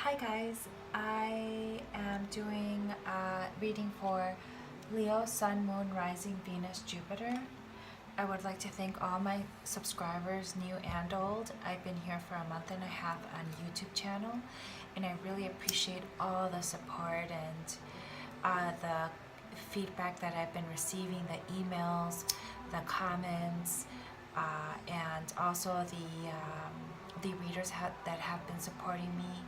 Hi guys, I am doing a reading for Leo, Sun, Moon, Rising, Venus, Jupiter. I would like to thank all my subscribers, new and old. I've been here for a month and a half on YouTube channel, and I really appreciate all the support and the feedback that I've been receiving, the emails, the comments, and also the readers that have been supporting me,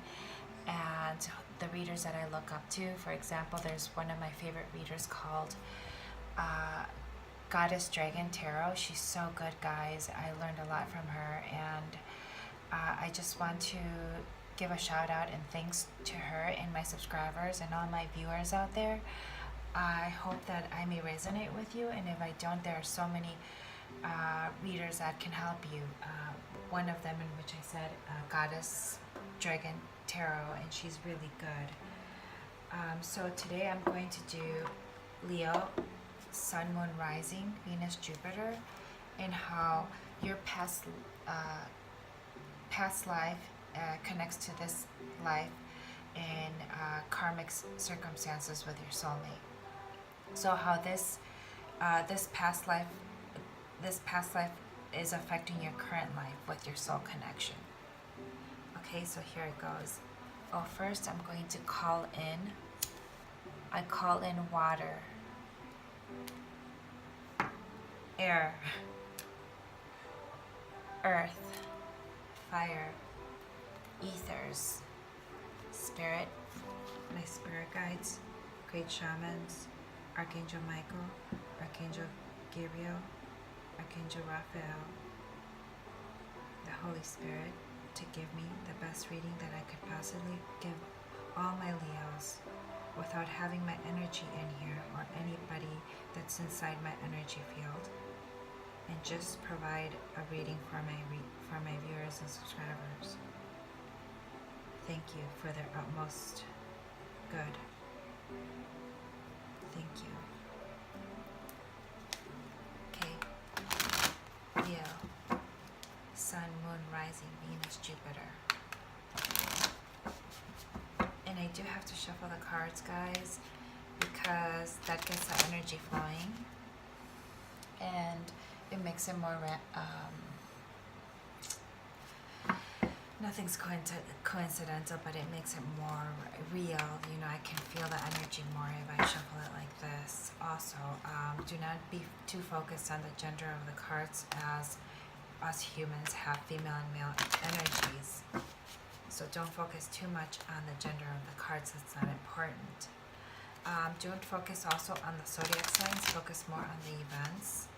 and the readers that I look up to. For example, there's one of my favorite readers called Goddess Dragon Tarot. She's so good, guys. I learned a lot from her, and I just want to give a shout out and thanks to her and my subscribers and all my viewers out there. I hope that I may resonate with you, and if I don't, there are so many readers that can help you. One of them, in which I said Goddess Dragon Tarot, and she's really good. So today I'm going to do Leo, Sun, Moon, Rising, Venus, Jupiter, and how your past life connects to this life in karmic circumstances with your soulmate. So how this past life is affecting your current life with your soul connection. Okay, so here it goes. Oh, first I'm going to call in. I call in water, air, earth, fire, ethers, spirit, my spirit guides, great shamans, Archangel Michael, Archangel Gabriel, Archangel Raphael, the Holy Spirit, to give me the best reading that I could possibly give all my Leos without having my energy in here or anybody that's inside my energy field, and just provide a reading for my viewers and subscribers. Thank you for their utmost good. Thank you. Okay. Leo, Sun, Moon, Rising, Venus, Jupiter. And I do have to shuffle the cards, guys, because that gets the energy flowing, and it makes it more nothing's coincidental, but it makes it more real. You know, I can feel the energy more if I shuffle it like this. Also, do not be too focused on the gender of the cards, as us humans have female and male energies. So don't focus too much on the gender of the cards. That's not important. Don't focus also on the zodiac signs. Focus more on the events.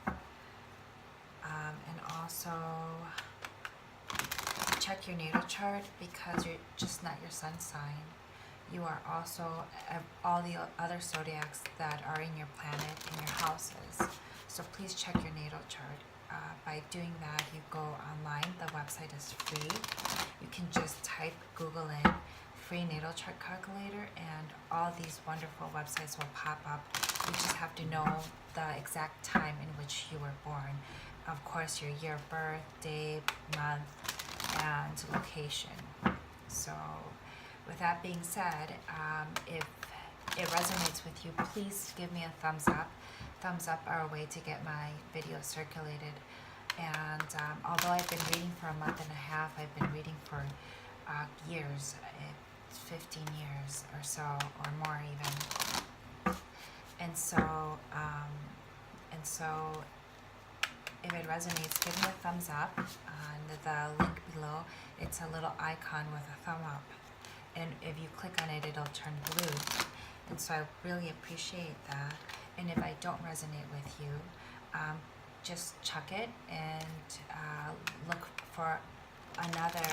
And also check your natal chart, because you're just not your sun sign. You are also all the other zodiacs that are in your planet, in your houses. So please check your natal chart. By doing that, you go online. The website is free. You can just type, Google in free natal chart calculator, and all these wonderful websites will pop up. You just have to know the exact time in which you were born. Of course, your year of birth, day, month, and location. So with that being said, if it resonates with you, please give me a thumbs up. Thumbs up are a way to get my video circulated. And although I've been reading for a month and a half, I've been reading for years, 15 years or so, or more even. And so if it resonates, give me a thumbs up. On the link below, it's a little icon with a thumb up, and if you click on it, it'll turn blue. And so I really appreciate that. And if I don't resonate with you, just chuck it and look for another,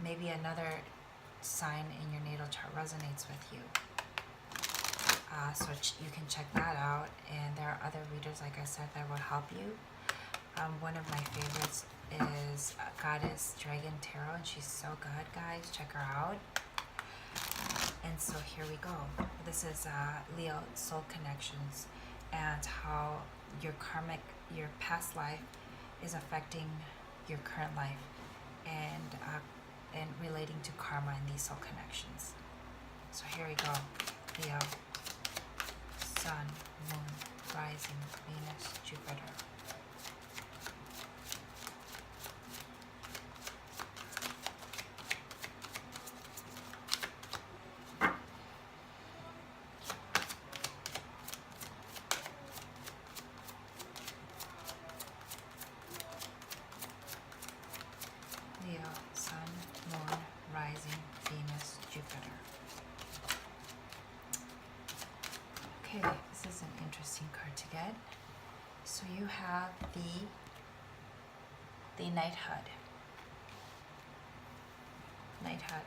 maybe another sign in your natal chart resonates with you. So you can check that out, and there are other readers, like I said, that will help you. One of my favorites is Goddess Dragon Tarot, and she's so good, guys. Check her out. And so here we go. This is Leo Soul Connections, and how your past life is affecting your current life, and relating to karma and these soul connections. So here we go. Leo, Sun, Moon, Rising, Venus, Jupiter. Leo, Sun, Moon, Rising, Venus, Jupiter. Okay, this is an interesting card to get. So you have the Knighthood. Knighthood.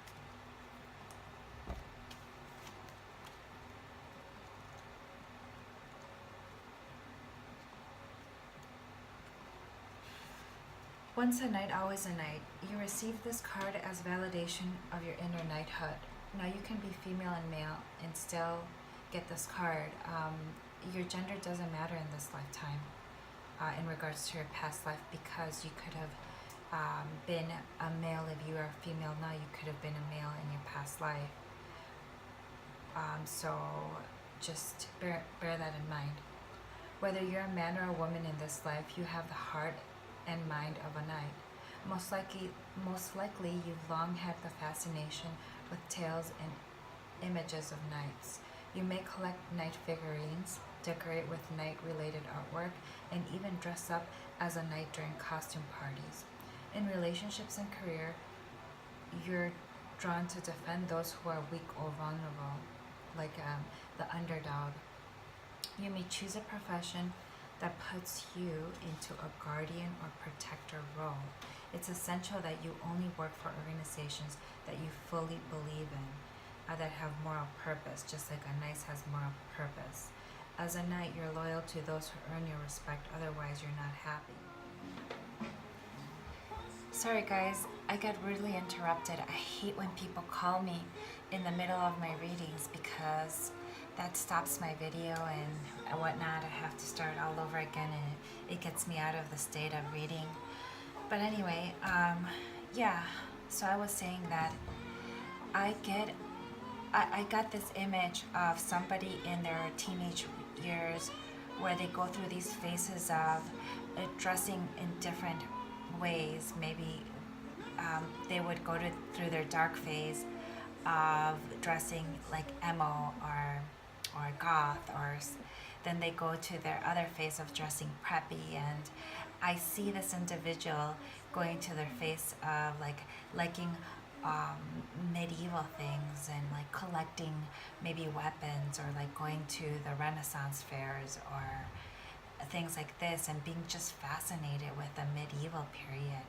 Once a knight, always a knight. You receive this card as validation of your inner knighthood. Now you can be female and male and still get this card. Your gender doesn't matter in this lifetime in regards to your past life, because you could have been a male if you are a female now. You could have been a male in your past life. So just bear that in mind. Whether you're a man or a woman in this life, you have the heart and mind of a knight. Most likely you've long had the fascination with tales and images of knights. You may collect knight figurines, decorate with knight-related artwork, and even dress up as a knight during costume parties. In relationships and career, you're drawn to defend those who are weak or vulnerable, like the underdog. You may choose a profession that puts you into a guardian or protector role. It's essential that you only work for organizations that you fully believe in, that have moral purpose, just like a knight has moral purpose. As a knight, you're loyal to those who earn your respect, otherwise you're not happy. Sorry guys, I get really interrupted. I hate when people call me in the middle of my readings, because that stops my video and whatnot. I have to start all over again, and it gets me out of the state of reading. But anyway, yeah, so I was saying that I got this image of somebody in their teenage years where they go through these phases of dressing in different ways. Maybe they would go through their dark phase of dressing like emo or goth, or then they go to their other phase of dressing preppy. And I see this individual going to their phase of like liking medieval things and like collecting maybe weapons, or like going to the Renaissance fairs or things like this, and being just fascinated with the medieval period.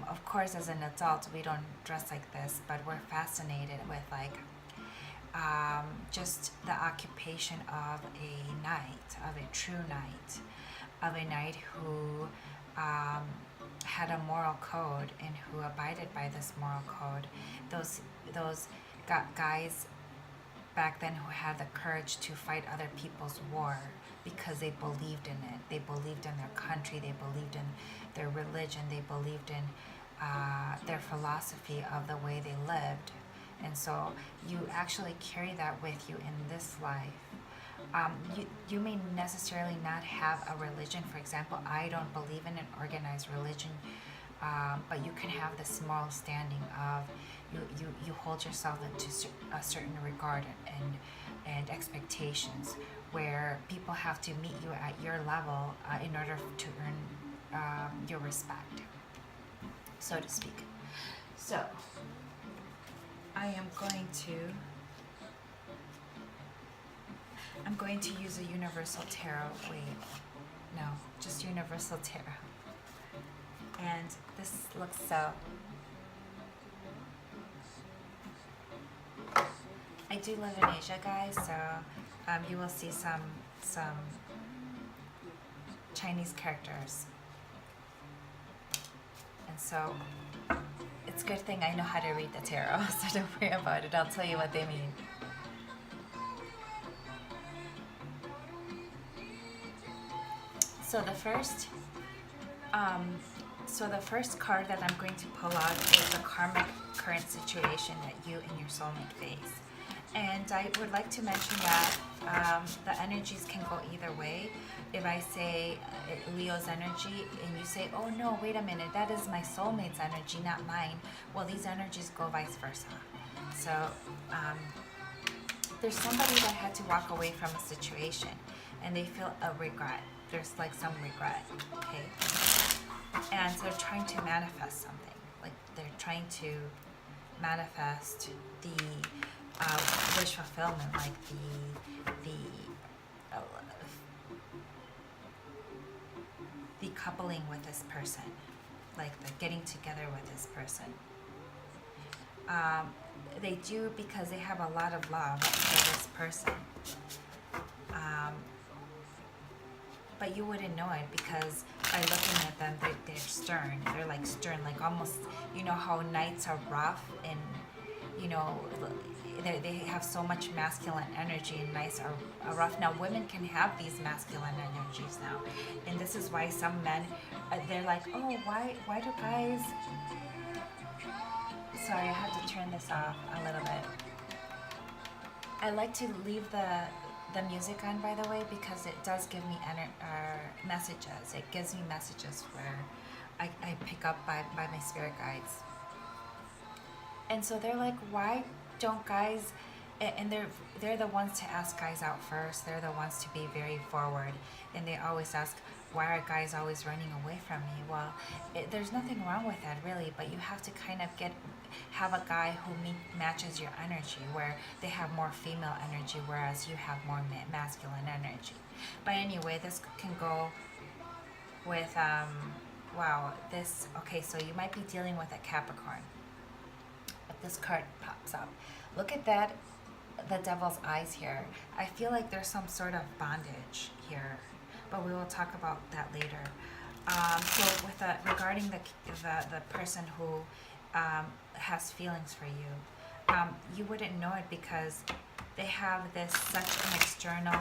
Of course, as an adult, we don't dress like this, but we're fascinated with like just the occupation of a knight, of a true knight, of a knight who had a moral code and who abided by this moral code. Those guys back then who had the courage to fight other people's war because they believed in it. They believed in their country. They believed in their religion. They believed in their philosophy of the way they lived. And so you actually carry that with you in this life. You may necessarily not have a religion. For example, I don't believe in an organized religion, but you can have this moral standing of you hold yourself into a certain regard and expectations, where people have to meet you at your level in order to earn your respect, so to speak. So I am going to use a Universal Tarot. No, just Universal Tarot. And this looks so... I do live in Asia, guys, so you will see some Chinese characters. And so it's a good thing I know how to read the tarot, so don't worry about it. I'll tell you what they mean. So the first So the first card that I'm going to pull out is the karmic current situation that you and your soulmate face. And I would like to mention that the energies can go either way. If I say Leo's energy and you say, oh no, wait a minute, that is my soulmate's energy, not mine. Well, these energies go vice versa. So there's somebody that had to walk away from a situation and they feel a regret. There's like some regret, okay? And they're trying to manifest something. Like they're trying to manifest the wish fulfillment, like the coupling with this person, like the getting together with this person. They do because they have a lot of love for this person. But you wouldn't know it because by looking at them, they're stern. They're like stern, like almost, you know how knights are rough and, you know, they have so much masculine energy and knights are rough. Now, women can have these masculine energies now. And this is why some men, they're like, oh, why do guys... Sorry, I have to turn this off a little bit. I like to leave the music on, by the way, because it does give me messages. It gives me messages where I pick up by my spirit guides. And so they're like, why don't guys, and they're the ones to ask guys out first. They're the ones to be very forward. And they always ask, why are guys always running away from me? Well, there's nothing wrong with that, really, but you have to kind of have a guy who matches your energy, where they have more female energy, whereas you have more masculine energy. But anyway, this can go with, wow, this, okay, so you might be dealing with a Capricorn. If this card pops up, look at that, the devil's eyes here. I feel like there's some sort of bondage here, but we will talk about that later. So with regarding the person who has feelings for you, you wouldn't know it because they have such an external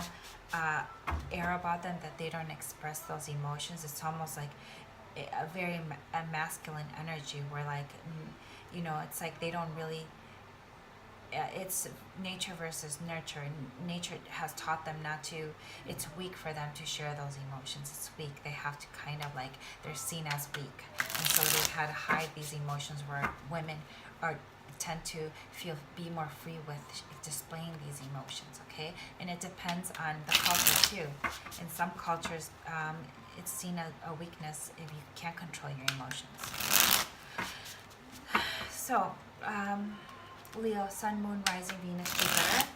air about them that they don't express those emotions. It's almost like a very masculine energy where, like, you know, it's like they don't really, it's nature versus nurture. Nature has taught them not to, it's weak for them to share those emotions. It's weak. They have to kind of like, they're seen as weak. And so they've had to hide these emotions, where women tend to be more free with displaying these emotions, okay? And it depends on the culture too. In some cultures, it's seen as a weakness if you can't control your emotions. So, Leo, Sun, Moon, Rising, Venus, Jupiter.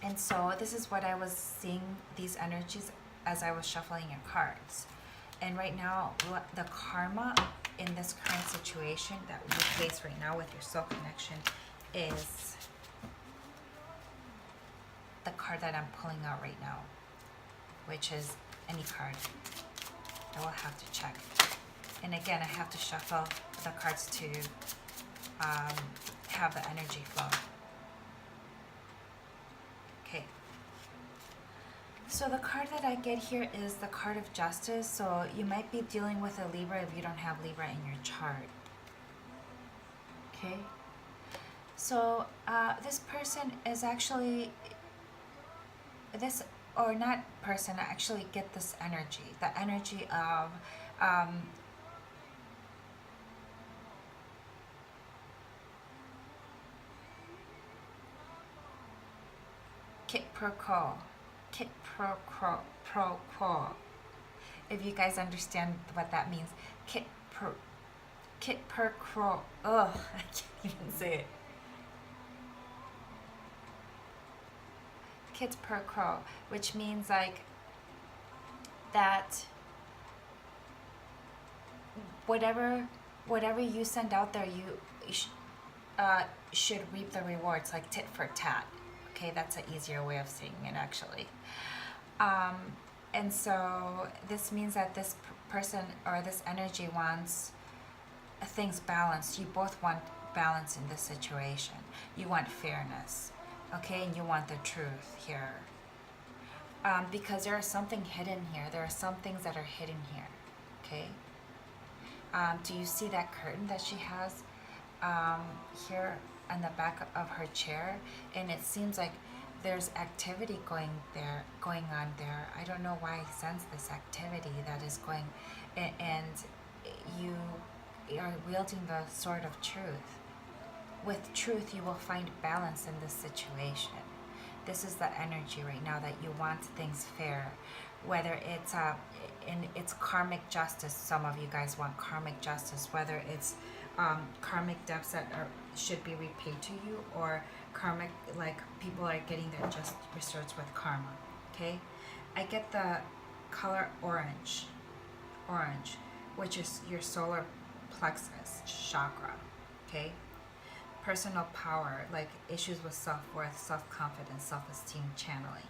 And so this is what I was seeing, these energies, as I was shuffling your cards. And right now, the karma in this current situation that you face right now with your soul connection is the card that I'm pulling out right now, which is any card. I will have to check. And again, I have to shuffle the cards to have the energy flow. Okay. So the card that I get here is the card of Justice. So you might be dealing with a Libra if you don't have Libra in your chart. Okay. So this person is actually, or not person, I actually get this energy. The energy of quid pro quo. Quid pro quo. If you guys understand what that means. Quid pro quo. Ugh, I can't even say it. Quid pro quo, which means like that whatever you send out there, you should reap the rewards, like tit for tat. Okay, that's an easier way of saying it, actually. And so this means that this person or this energy wants things balanced. You both want balance in this situation. You want fairness, okay, and you want the truth here. Because there is something hidden here. There are some things that are hidden here, okay? Do you see that curtain that she has here on the back of her chair? And it seems like there's activity going on there. I don't know why I sense this activity that is going, and you are wielding the sword of truth. With truth, you will find balance in this situation. This is the energy right now that you want things fair, whether it's in it's karmic justice. Some of you guys want karmic justice, whether it's karmic debts that should be repaid to you, or karmic, like people are getting their just research with karma. Okay, I get the color orange, which is your solar plexus chakra. Okay, personal power, like issues with self-worth, self-confidence, self-esteem, channeling.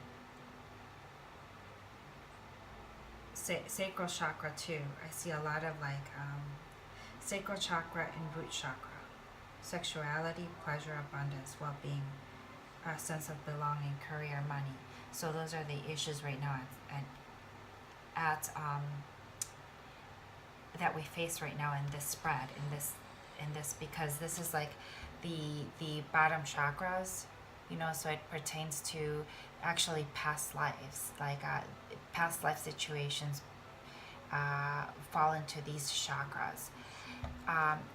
Sacral chakra too. I see a lot of like sacral chakra and root chakra. Sexuality, pleasure, abundance, well-being, a sense of belonging, career, money. So those are the issues right now at that we face right now in this spread, in this because this is like the bottom chakras, you know, so it pertains to actually past lives, like past life situations fall into these chakras.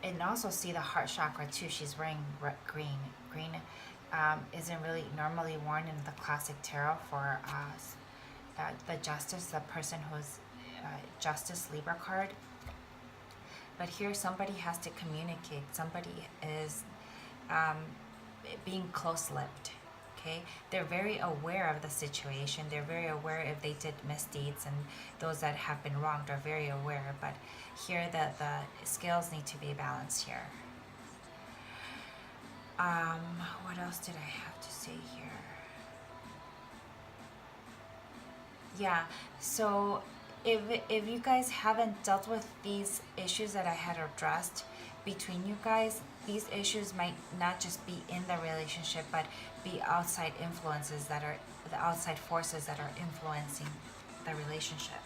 And also see the heart chakra too. She's wearing green. Green isn't really normally worn in the classic tarot for the justice, the person who's justice Libra card. But here somebody has to communicate. Somebody is being close-lipped. Okay, they're very aware of the situation. They're very aware if they did misdeeds, and those that have been wronged are very aware. But here, the scales need to be balanced here. What else did I have to say here? Yeah, so if you guys haven't dealt with these issues that I had addressed between you guys, these issues might not just be in the relationship, but be outside influences that are the outside forces that are influencing the relationship.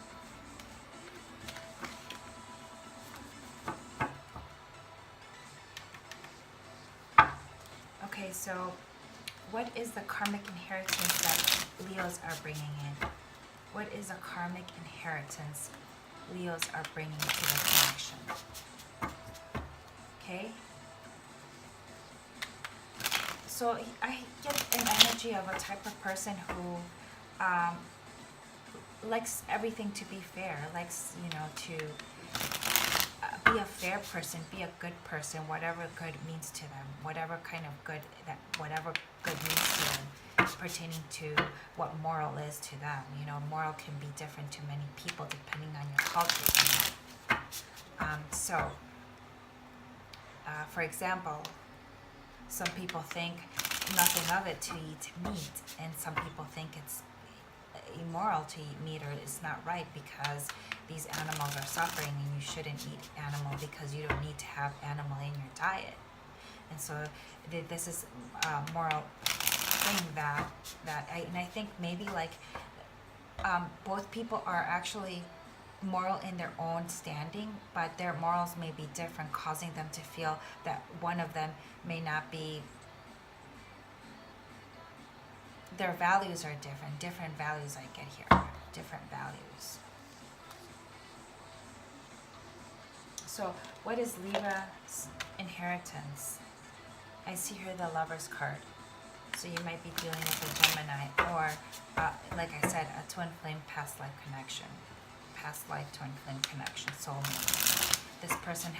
Okay, so what is the karmic inheritance that Leos are bringing in? What is a karmic inheritance Leos are bringing to the connection? Okay? So I get an energy of a type of person who likes everything to be fair, likes, you know, to be a fair person, be a good person, whatever good means to them, whatever kind of good, whatever good means to them, pertaining to what moral is to them. You know, moral can be different to many people depending on your culture. For example, some people think nothing of it to eat meat, and some people think it's immoral to eat meat, or it's not right because these animals are suffering and you shouldn't eat animal because you don't need to have animal in your diet. And so this is a moral thing that I think maybe like both people are actually moral in their own standing, but their morals may be different, causing them to feel that one of them may not be, their values are different values I get here, different values. So what is Libra's inheritance? I see here the Lover's card. So you might be dealing with a Gemini, or like I said, a twin flame past life connection. Past life twin flame connection, soulmate. This person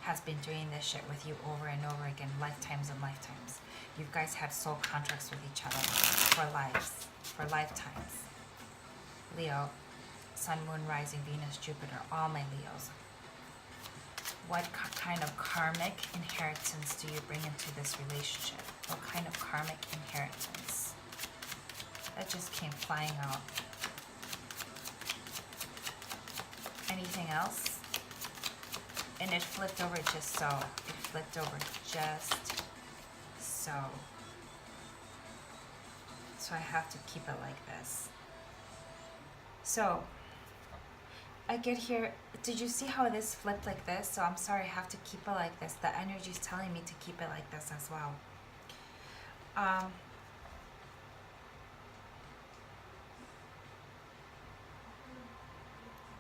has been doing this shit with you over and over again, lifetimes and lifetimes. You guys had soul contracts with each other for lives, for lifetimes. Leo, Sun, Moon, Rising, Venus, Jupiter, all my Leos. What kind of karmic inheritance do you bring into this relationship? What kind of karmic inheritance? That just came flying out. Anything else? And it flipped over just so. It flipped over just so. So I have to keep it like this. So I get here. Did you see how this flipped like this? So I'm sorry, I have to keep it like this. The energy is telling me to keep it like this as well.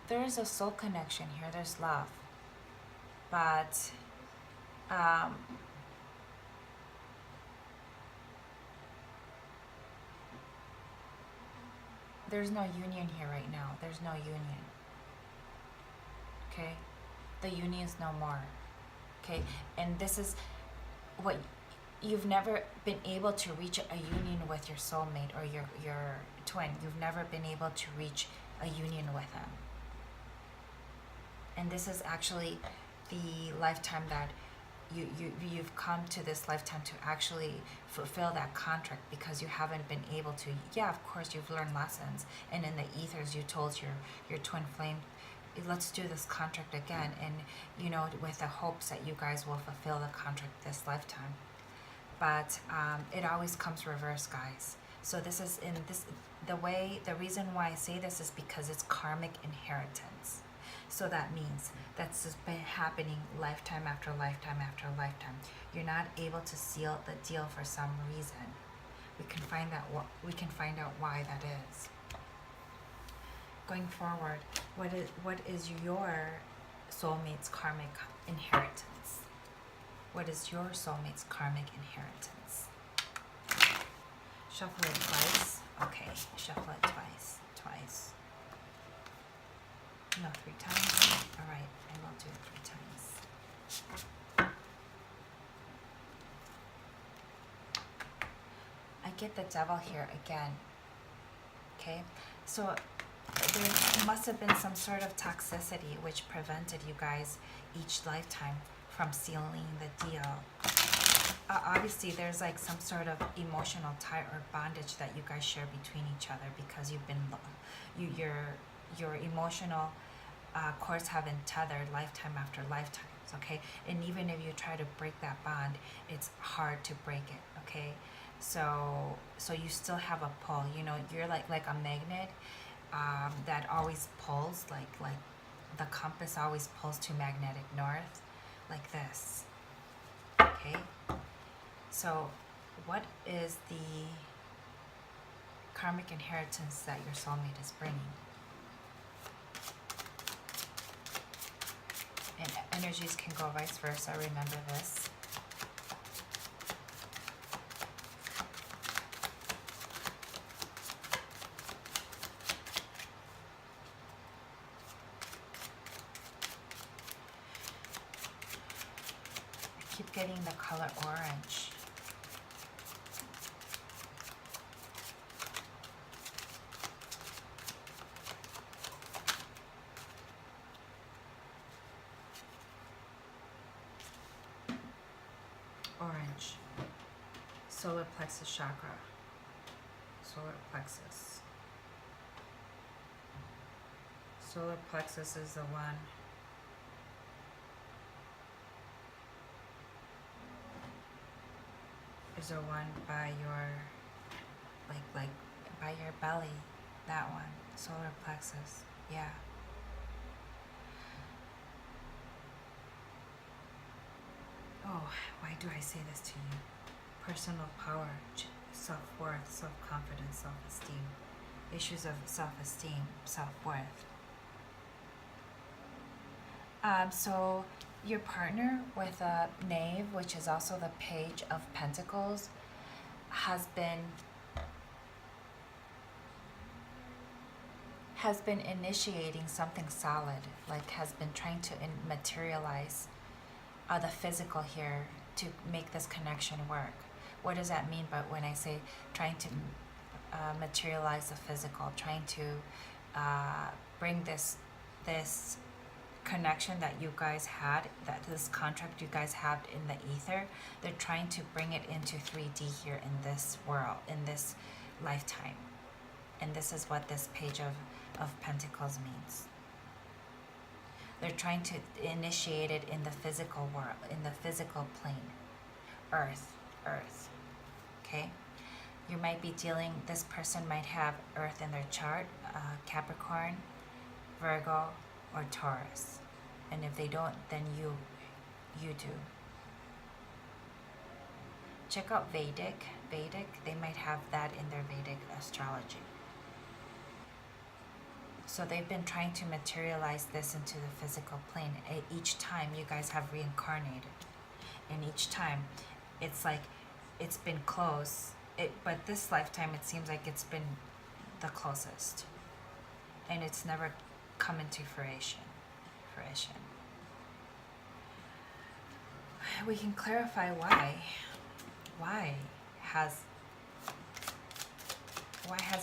There is a soul connection here. There's love, but there's no union here right now. There's no union. Okay, the union is no more. Okay, and this is what you've never been able to reach a union with your soulmate or your twin. You've never been able to reach a union with them. And this is actually the lifetime that you've come to this lifetime to actually fulfill that contract, because you haven't been able to. Yeah, of course you've learned lessons, and in the ethers you told your twin flame, let's do this contract again, and with the hopes that you guys will fulfill the contract this lifetime. But it always comes reverse, guys. So this is in this the reason why I say this is because it's karmic inheritance. So that means that's just been happening lifetime after lifetime after lifetime. You're not able to seal the deal for some reason. We can find out why that is. Going forward, what is your soulmate's karmic inheritance? What is your soulmate's karmic inheritance? Shuffle it twice. Okay, shuffle it twice. No, 3 times. All right, I will do it 3 times. I get the devil here again. Okay, so there must have been some sort of toxicity which prevented you guys each lifetime from sealing the deal. Obviously there's like some sort of emotional tie or bondage that you guys share between each other, because you've been your emotional cords have been tethered lifetime after lifetime. Okay, and even if you try to break that bond, it's hard to break it. Okay, so you still have a pull. You're like a magnet that always pulls, like the compass always pulls to magnetic north, like this. Okay, so what is the karmic inheritance that your soulmate is bringing? And energies can go vice versa, remember this. I keep getting the color orange. Orange. Solar plexus chakra. Solar plexus. Solar plexus is the one by your like by your belly. That one. Solar plexus. Yeah. Oh, why do I say this to you? Personal power, self-worth, self-confidence, self-esteem. Issues of self-esteem, self-worth. So your partner with a knave, which is also the Page of Pentacles, has been initiating something solid, like has been trying to materialize the physical here to make this connection work. What does that mean? But when I say trying to materialize the physical, trying to bring this connection that you guys had, that this contract you guys have in the ether, they're trying to bring it into 3D here in this world, in this lifetime. And this is what this Page of Pentacles means. They're trying to initiate it in the physical world, in the physical plane. Earth. Okay? You might be this person might have Earth in their chart, Capricorn, Virgo, or Taurus. And if they don't, then you do. Check out Vedic. They might have that in their Vedic astrology. So they've been trying to materialize this into the physical plane. Each time you guys have reincarnated. And each time it's like it's been close. But this lifetime it seems like it's been the closest. And it's never come into fruition. We can clarify why. Why has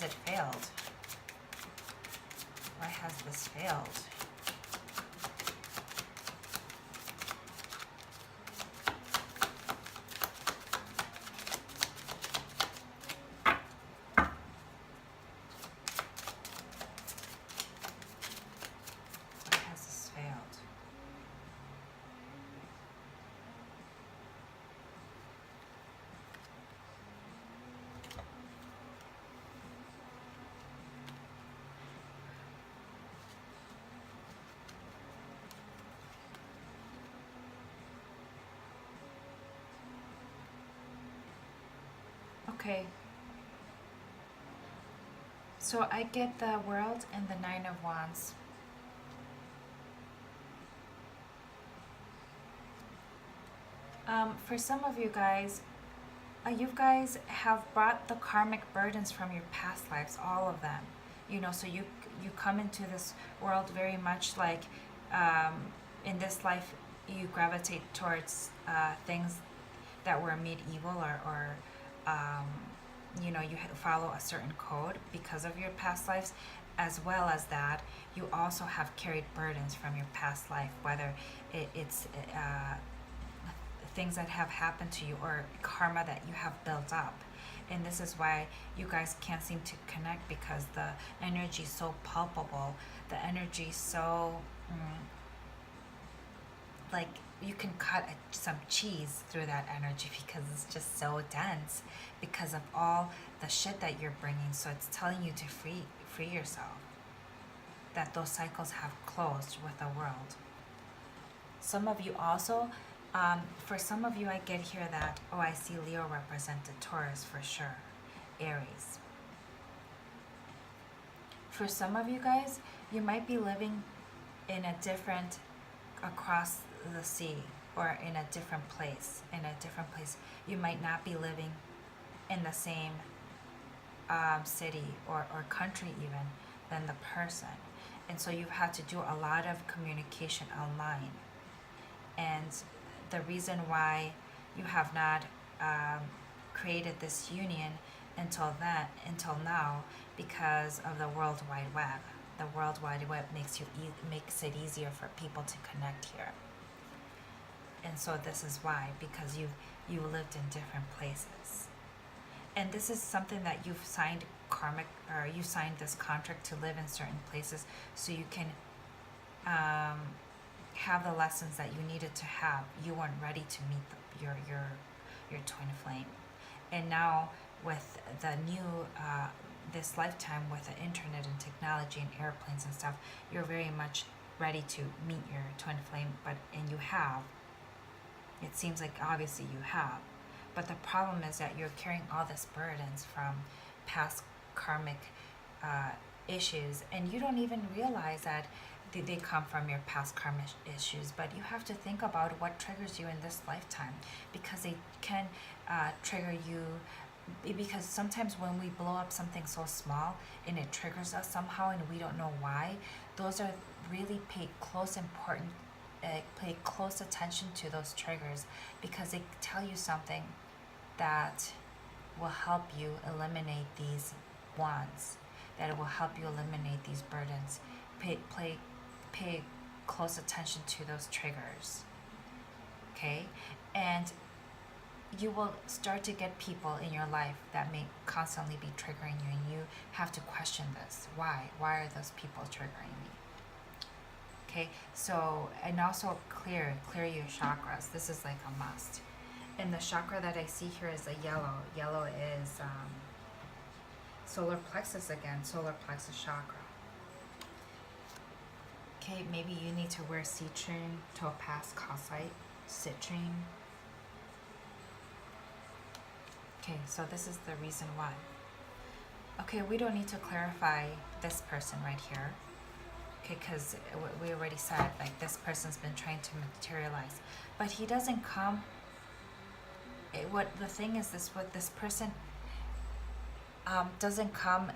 it failed? Why has this failed? Why has this failed? Okay. So I get the World and the Nine of Wands. For some of you guys have brought the karmic burdens from your past lives, all of them. So you come into this world very much like in this life you gravitate towards things that were medieval or you follow a certain code because of your past lives. As well as that, you also have carried burdens from your past life, whether it's things that have happened to you or karma that you have built up. And this is why you guys can't seem to connect, because the energy is so palpable. The energy is so like you can cut some cheese through that energy, because it's just so dense because of all the shit that you're bringing. So it's telling you to free yourself, that those cycles have closed with the world. Some of you also, for some of you I get here that, I see Leo represented, Taurus for sure, Aries. For some of you guys, you might be living in a different, across the sea, or in a different place. You might not be living in the same city or country even than the person. And so you've had to do a lot of communication online. And the reason why you have not created this union until now, because of the World Wide Web. The World Wide Web makes it easier for people to connect here. And so this is why, because you lived in different places. And this is something that you've signed karmic, or you signed this contract to live in certain places, so you can have the lessons that you needed to have. You weren't ready to meet your twin flame. And now with the new this lifetime, with the internet and technology and airplanes and stuff, you're very much ready to meet your twin flame. And you have. It seems like obviously you have. But the problem is that you're carrying all these burdens from past karmic issues, and you don't even realize that they come from your past karmic issues. But you have to think about what triggers you in this lifetime, because they can trigger you. Because sometimes when we blow up something so small and it triggers us somehow and we don't know why, those are really pay close attention to those triggers, because they tell you something that will help you eliminate these wands, that it will help you eliminate these burdens. Pay close attention to those triggers, okay? And you will start to get people in your life that may constantly be triggering you, and you have to question this. Why are those people triggering me? Okay, so, and also clear your chakras. This is like a must. And the chakra that I see here is a yellow. Yellow is solar plexus again, solar plexus chakra. Okay, maybe you need to wear citrine, topaz, calcite, citrine. Okay, so this is the reason why. Okay, we don't need to clarify this person right here. Okay, because we already said, like, this person's been trying to materialize. But he doesn't come. What the thing is, this what this person doesn't come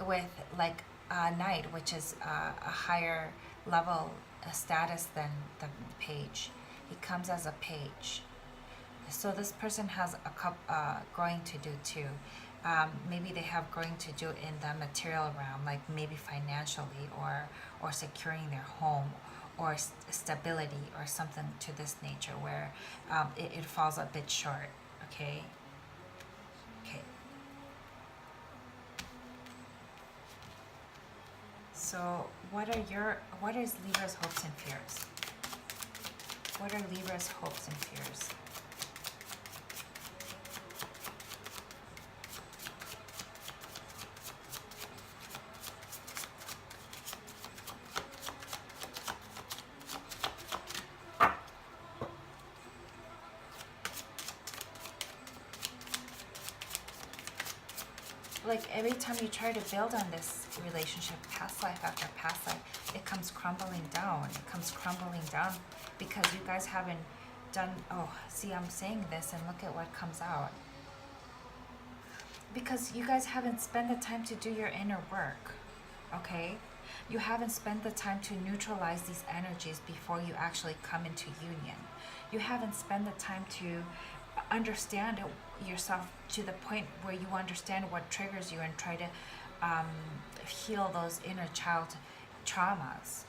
with, like, a knight, which is a higher level status than the page. He comes as a page. So this person has a growing to do too. Maybe they have growing to do in the material realm, like maybe financially, or securing their home, or stability, or something to this nature, where it falls a bit short. Okay. Okay. So what is Libra's hopes and fears? What are Libra's hopes and fears? Like, every time you try to build on this relationship, past life after past life, it comes crumbling down. It comes crumbling down because you guys haven't done, oh, see, I'm saying this and look at what comes out. Because you guys haven't spent the time to do your inner work, okay? You haven't spent the time to neutralize these energies before you actually come into union. You haven't spent the time to understand yourself to the point where you understand what triggers you and try to heal those inner child traumas.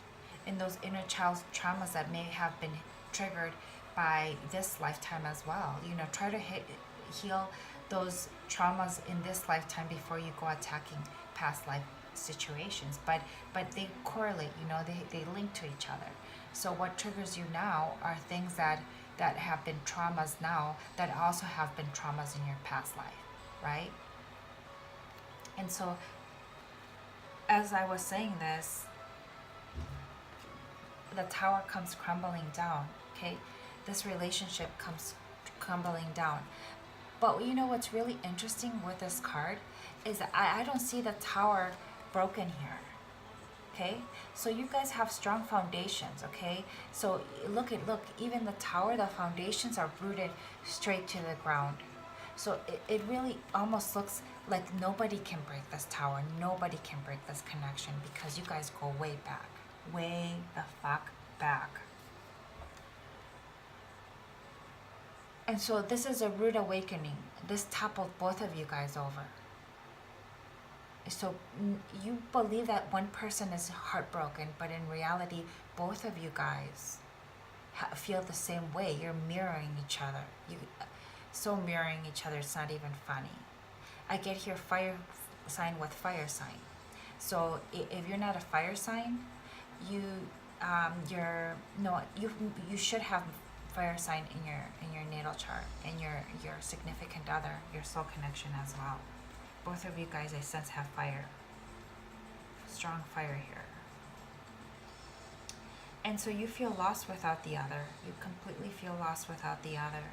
And those inner child traumas that may have been triggered by this lifetime as well. You know, try to heal those traumas in this lifetime before you go attacking past life situations. But they correlate, you know, they link to each other. So what triggers you now are things that have been traumas now, that also have been traumas in your past life, right? And so, as I was saying this, the tower comes crumbling down, okay? This relationship comes crumbling down. But you know what's really interesting with this card is that I don't see the tower broken here. Okay, so you guys have strong foundations, okay? So look, even the tower, the foundations are rooted straight to the ground. So it really almost looks like nobody can break this tower. Nobody can break this connection because you guys go way back. Way the fuck back. And so this is a rude awakening. This toppled both of you guys over. So you believe that one person is heartbroken, but in reality, both of you guys feel the same way. You're mirroring each other. So mirroring each other, it's not even funny. I get here fire sign with fire sign. So if you're not a fire sign, you should have fire sign in your natal chart, and your significant other, your soul connection as well. Both of you guys, I sense, have fire. Strong fire here. And so you feel lost without the other. You completely feel lost without the other.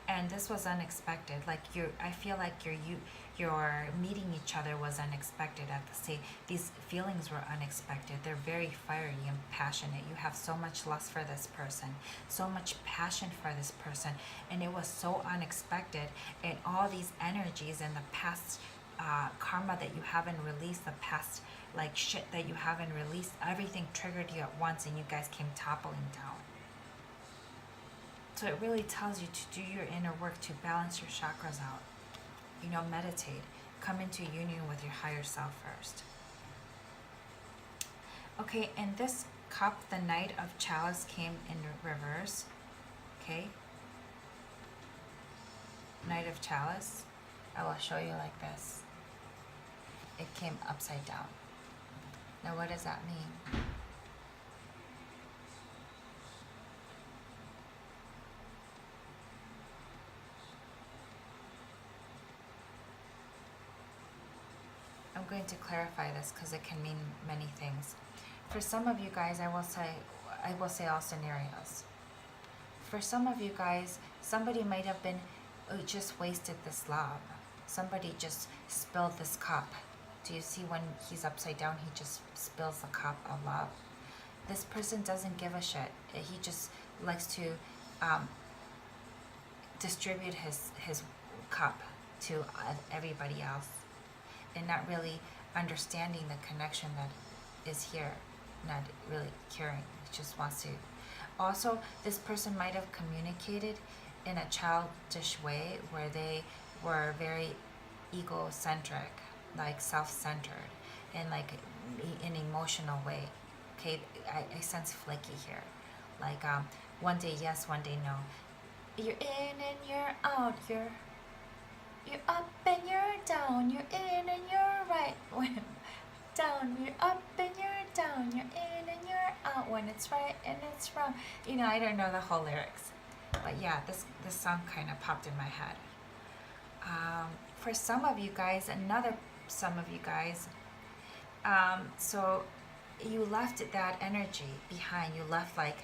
And this was unexpected. Like, I feel like your meeting each other was unexpected at the same. These feelings were unexpected. They're very fiery and passionate. You have so much lust for this person, so much passion for this person, and it was so unexpected. And all these energies and the past karma that you haven't released, the past like shit that you haven't released, everything triggered you at once, and you guys came toppling down. So it really tells you to do your inner work, to balance your chakras out. You know, meditate. Come into union with your higher self first. Okay, and this cup, the Knight of Chalice, came in reverse. Okay. Knight of Chalice. I will show you like this. It came upside down. Now what does that mean? And going to clarify this because it can mean many things. For some of you guys, I will say all scenarios. For some of you guys, somebody might have been just wasted this love. Somebody just spilled this cup. Do you see when he's upside down, he just spills the cup of love? This person doesn't give a shit. He just likes to distribute his cup to everybody else and not really understanding the connection that is here, not really caring. He just wants to. Also, this person might have communicated in a childish way where they were very egocentric, like self-centered, and like in an emotional way. Okay, I sense flaky here. Like one day yes, one day no. You're in and you're out. You're up and you're down. You're in and you're right. When down, you're up and you're down. You're in and you're out. When it's right and it's wrong. You know, I don't know the whole lyrics, but yeah, this song kind of popped in my head. For some of you guys, some of you guys, so you left that energy behind. You left like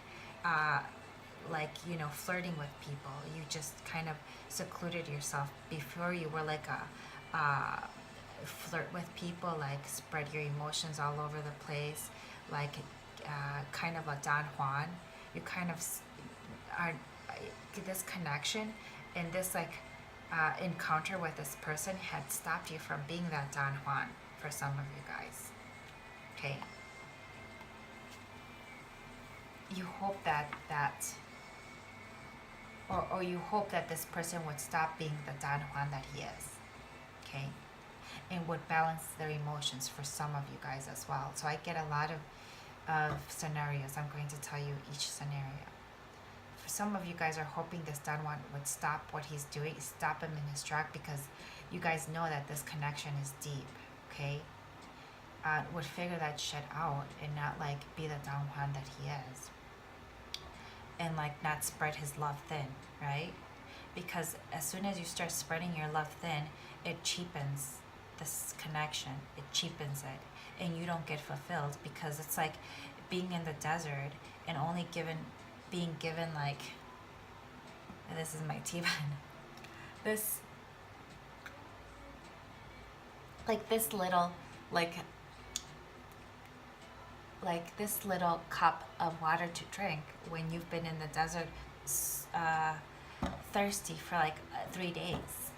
you know, flirting with people. You just kind of secluded yourself. Before, you were like a flirt with people, like spread your emotions all over the place, like kind of a Don Juan. You kind of are this connection and this like encounter with this person had stopped you from being that Don Juan for some of you guys. Okay. You hope that or you hope that this person would stop being the Don Juan that he is. Okay. And would balance their emotions for some of you guys as well. So I get a lot of scenarios. I'm going to tell you each scenario. For some of you guys are hoping this Don Juan would stop what he's doing, stop him in his track, because you guys know that this connection is deep, okay? Would figure that shit out and not like be the Don Juan that he is. And like not spread his love thin, right? Because as soon as you start spreading your love thin, it cheapens this connection. It cheapens it, and you don't get fulfilled, because it's like being in the desert and only being given like, and this is my tea bag, this little this little cup of water to drink when you've been in the desert thirsty for like 3 days,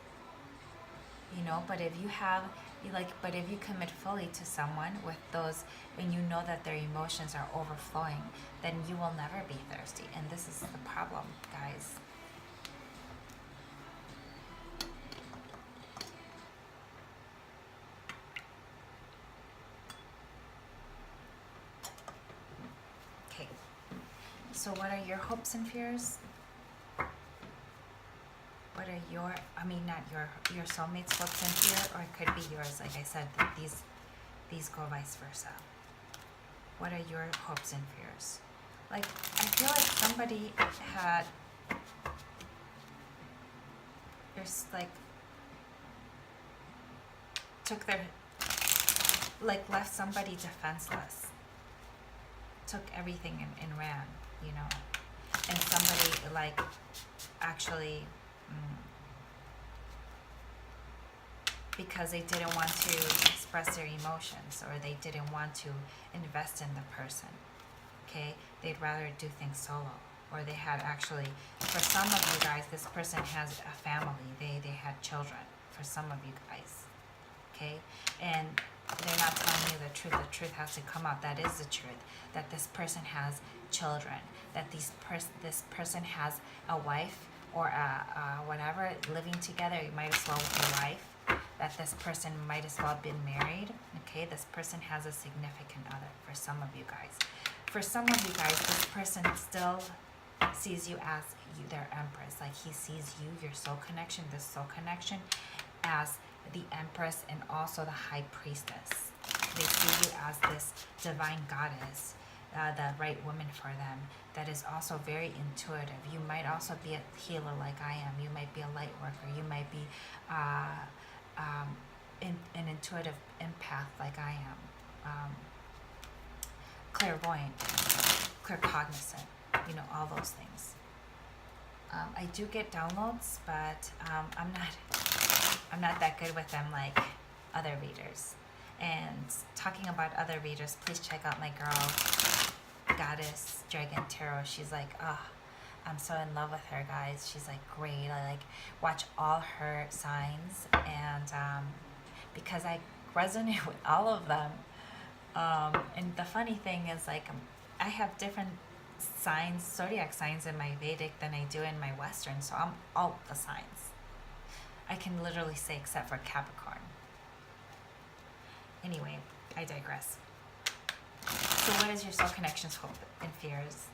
you know. But if you commit fully to someone with those, and you know that their emotions are overflowing, then you will never be thirsty. And this is the problem, guys. Okay, so what are your hopes and fears? What are not your soulmate's hopes and fears, or it could be yours. Like I said, these go vice versa. What are your hopes and fears? Like, I feel like somebody had, there's like, took their, like left somebody defenseless, took everything and ran, you know, and somebody like actually, because they didn't want to express their emotions, or they didn't want to invest in the person, okay? They'd rather do things solo. Or they had actually, for some of you guys, this person has a family. They had children, for some of you guys, okay? And they're not telling you the truth. The truth has to come out. That is the truth, that this person has children, that this person has a wife, or whatever, living together. You might as well with a wife, that this person might as well have been married, okay? This person has a significant other, for some of you guys. For some of you guys, this person still sees you as their empress. Like, he sees you, your soul connection, this soul connection, as the empress and also the high priestess. They see you as this divine goddess, the right woman for them, that is also very intuitive. You might also be a healer like I am. You might be a light worker. You might be an intuitive empath like I am, clairvoyant, claircognizant, all those things. I do get downloads, but I'm not that good with them like other readers. And talking about other readers, please check out my girl, Goddess Dragon Tarot. She's like, I'm so in love with her, guys. She's like great. I like watch all her signs, and because I resonate with all of them. And the funny thing is, like, I have different signs, zodiac signs in my Vedic than I do in my Western, so I'm all the signs. I can literally say except for Capricorn. Anyway, I digress. So what is your soul connections, hope, and fears?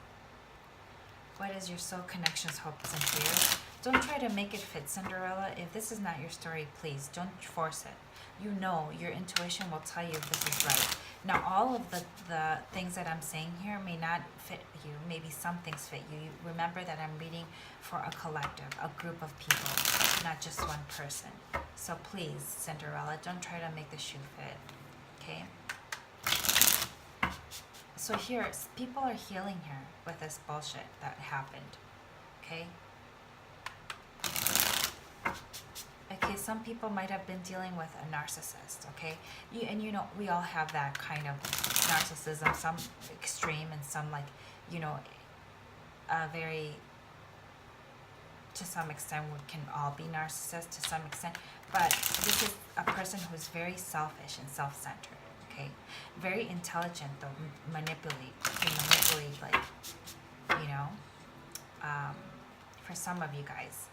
What is your soul connections, hopes, and fears? Don't try to make it fit, Cinderella. If this is not your story, please don't force it. Your intuition will tell you if this is right. Now, all of the things that I'm saying here may not fit you. Maybe some things fit you. Remember that I'm reading for a collective, a group of people, not just one person. So please, Cinderella, don't try to make the shoe fit, okay? So here, people are healing here with this bullshit that happened, okay? Okay, some people might have been dealing with a narcissist, okay? We all have that kind of narcissism, some extreme and some like, very, to some extent, we can all be narcissists to some extent, but this is a person who's very selfish and self-centered, okay? Very intelligent, though, can manipulate, like, for some of you guys,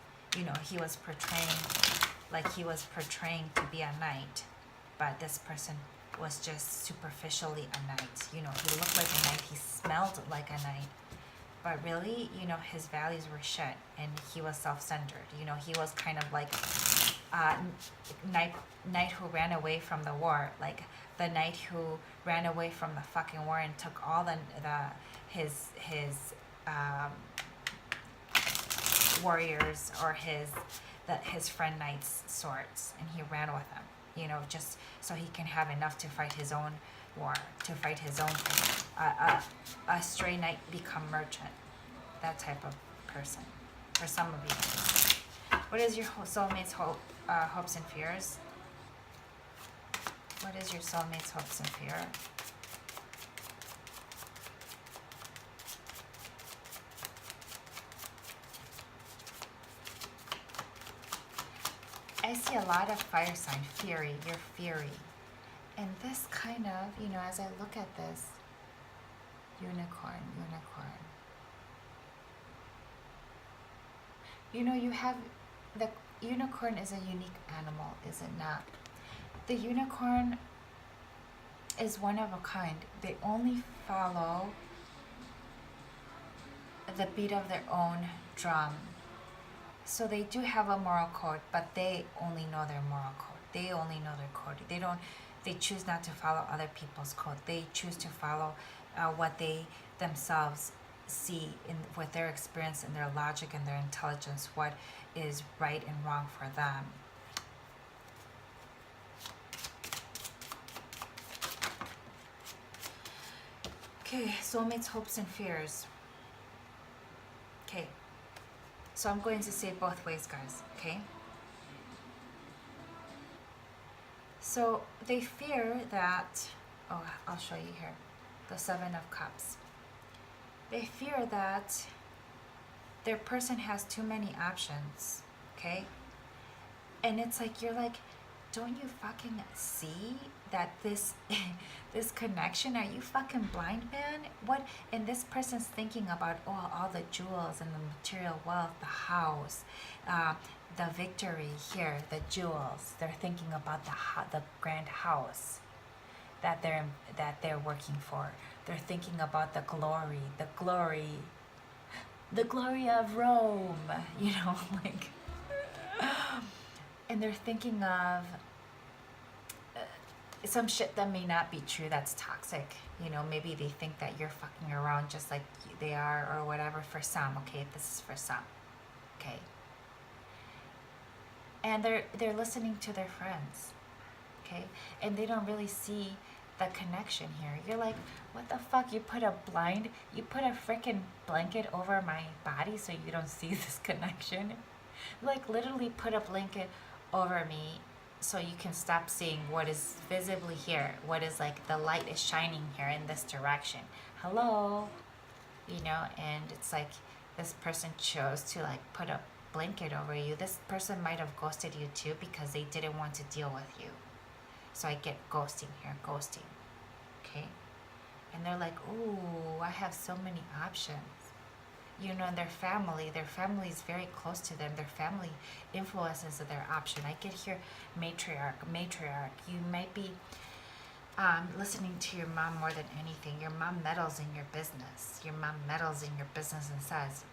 he was portraying to be a knight, but this person was just superficially a knight. He looked like a knight, he smelled like a knight, but really, his values were shit, and he was self-centered. He was kind of like knight who ran away from the war, like the knight who ran away from the fucking war and took all his warriors or his friend knight's swords, and he ran with them, just so he can have enough to fight his own war, to fight his own thing. A stray knight become merchant, that type of person, for some of you. What is your soulmate's hopes and fears? What is your soulmate's hopes and fear? I see a lot of fire sign, fury, your fury. And this kind of, as I look at this, unicorn. You have, the unicorn is a unique animal, is it not? The unicorn is one of a kind. They only follow the beat of their own drum. So they do have a moral code, but they only know their moral code. They only know their code. They choose not to follow other people's code. They choose to follow what they themselves see with their experience and their logic and their intelligence, what is right and wrong for them. Okay, soulmates, hopes, and fears. Okay. So I'm going to say it both ways, guys, okay? So they fear that, I'll show you here, the Seven of Cups. They fear that their person has too many options, okay? And it's like, you're like, don't you fucking see that this connection? Are you fucking blind, man? What? And this person's thinking about all the jewels and the material wealth, the house, the victory here, the jewels. They're thinking about the grand house that they're working for. They're thinking about the glory of Rome. Like. And they're thinking of some shit that may not be true, that's toxic. Maybe they think that you're fucking around just like they are or whatever, for some, okay? This is for some, okay? And they're listening to their friends. okay? And they don't really see the connection here. You're like, what the fuck? You put a freaking blanket over my body so you don't see this connection? Like, literally put a blanket over me so you can stop seeing what is visibly here, what is like the light is shining here in this direction. Hello? You know, and it's like this person chose to like put a blanket over you. This person might have ghosted you too because they didn't want to deal with you. So I get ghosting here, ghosting. Okay? And they're like, ooh, I have so many options. You know, their family is very close to them. Their family influences their option. I get here matriarch. You might be listening to your mom more than anything. Your mom meddles in your business. Your mom meddles in your business and says,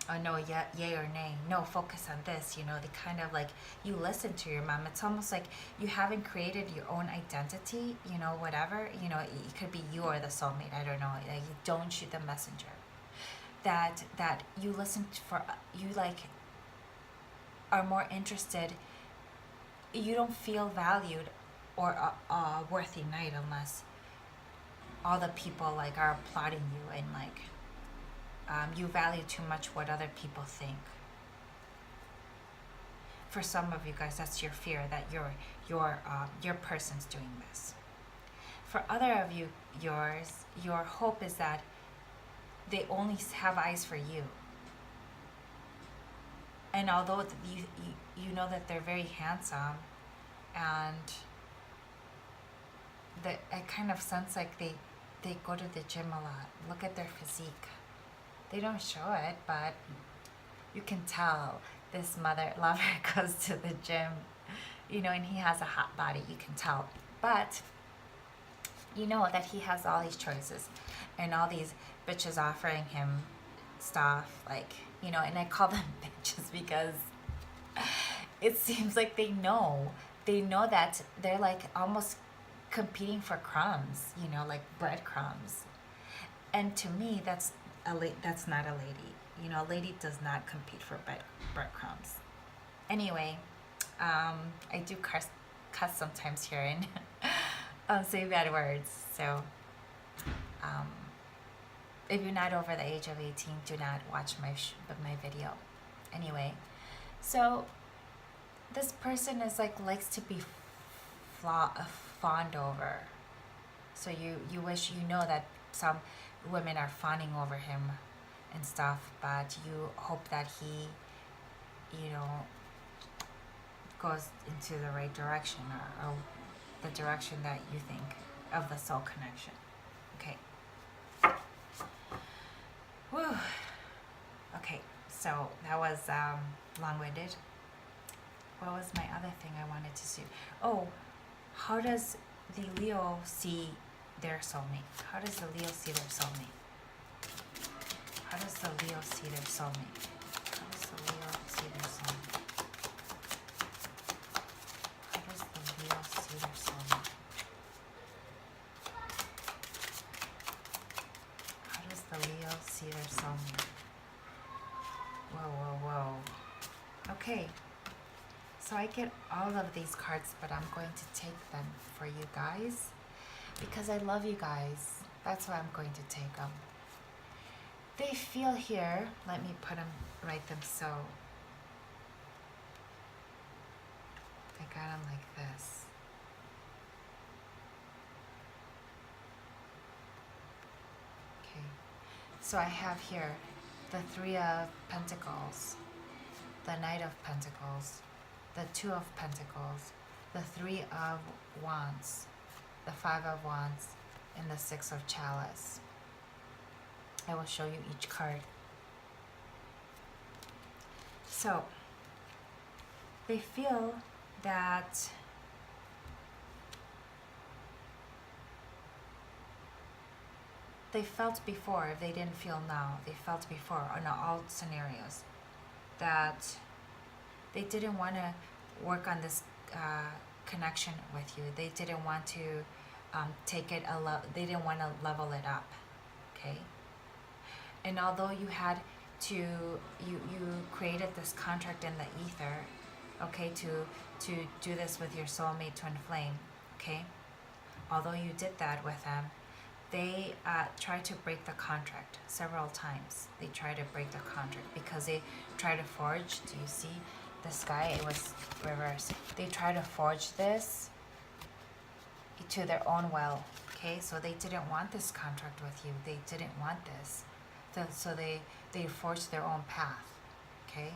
oh no, yay or nay, no, focus on this. You know, they kind of like, you listen to your mom. It's almost like you haven't created your own identity, you know, whatever. You know, it could be you or the soulmate, I don't know. Like, you don't shoot the messenger. That you listen for, you like are more interested, you don't feel valued or a worthy knight unless all the people like are applauding you, and like you value too much what other people think. For some of you guys, that's your fear that your person's doing this. For other of you, your hope is that they only have eyes for you. And although you know that they're very handsome, and I kind of sense like they go to the gym a lot. Look at their physique. They don't show it, but you can tell this mother lover goes to the gym, you know, and he has a hot body. You can tell. But you know that he has all these choices and all these bitches offering him stuff, like, you know, and I call them bitches because it seems like they know that they're like almost competing for crumbs, you know, like breadcrumbs. And to me, that's not a lady. You know, a lady does not compete for breadcrumbs. Anyway, I do cuss sometimes here and say bad words. So, if you're not over the age of 18, do not watch my video. Anyway, so this person is like likes to be fawned over. So you wish, you know, that some women are fawning over him and stuff, but you hope that he, you know, goes into the right direction, or the direction that you think of the soul connection. Okay. Whew. Okay, so that was long-winded. What was my other thing I wanted to do? Oh, how does the Leo see their soulmate? How does the Leo see their soulmate? How does the Leo see their soulmate? How does the Leo see their soulmate? How does the Leo see their soulmate? How does the Leo see their soulmate? Whoa. Okay. So I get all of these cards, but I'm going to take them for you guys because I love you guys. That's why I'm going to take them. They feel here, let me write them so. I got them like this. Okay, so I have here the Three of Pentacles, the Knight of Pentacles, the Two of Pentacles, the Three of Wands, the Five of Wands, and the Six of Chalice. I will show you each card. So, they feel that they felt before, if they didn't feel now, they felt before in all scenarios that they didn't want to work on this connection with you. They didn't want to take it they didn't want to level it up, okay? And although you had to, you created this contract in the ether, okay, to do this with your soulmate twin flame, okay? Although you did that with them, they tried to break the contract several times. They tried to break the contract because they tried to forge. Do you see the sky? It was reversed. They tried to forge this to their own will. Okay, so they didn't want this contract with you. They didn't want this. So they forged their own path. Okay.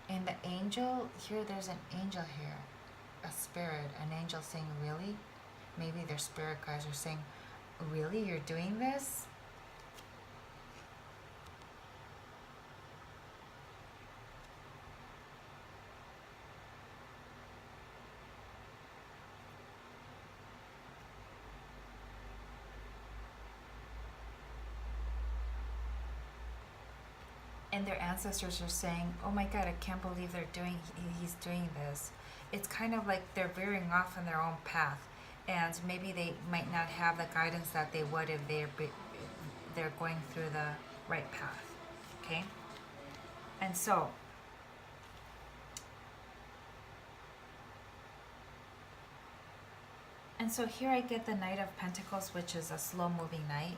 And the angel here, there's an angel here, a spirit, an angel saying, really? Maybe their spirit guides are saying, really, you're doing this? And their ancestors are saying, oh my God, I can't believe he's doing this. It's kind of like they're veering off on their own path. And maybe they might not have the guidance that they would if they're going through the right path. Okay? And so, here I get the Knight of Pentacles, which is a slow-moving knight,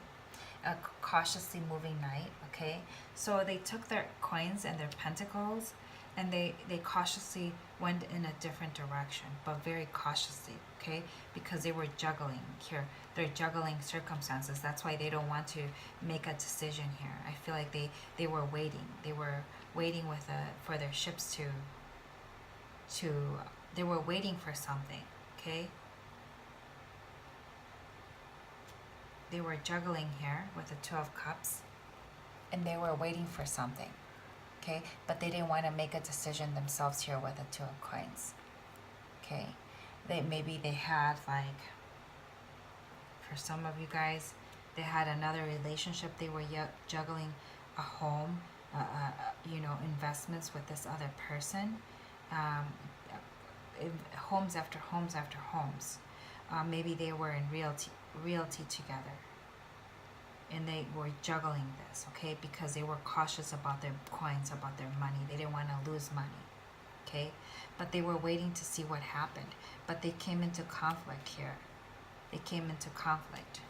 a cautiously moving knight, okay? So they took their coins and their pentacles, and they cautiously went in a different direction, but very cautiously, okay? Because they were juggling here. They're juggling circumstances. That's why they don't want to make a decision here. I feel like they were waiting. They were waiting for their ships they were waiting for something, okay? They were juggling here with the Two of Cups, and they were waiting for something, okay? But they didn't want to make a decision themselves here with the Two of Coins, okay? Maybe they had, like, for some of you guys, they had another relationship. They were juggling a home, investments with this other person, homes after homes after homes. Maybe they were in realty together, and they were juggling this, okay, because they were cautious about their coins, about their money. They didn't want to lose money, okay? But they were waiting to see what happened. But they came into conflict here. They came into conflict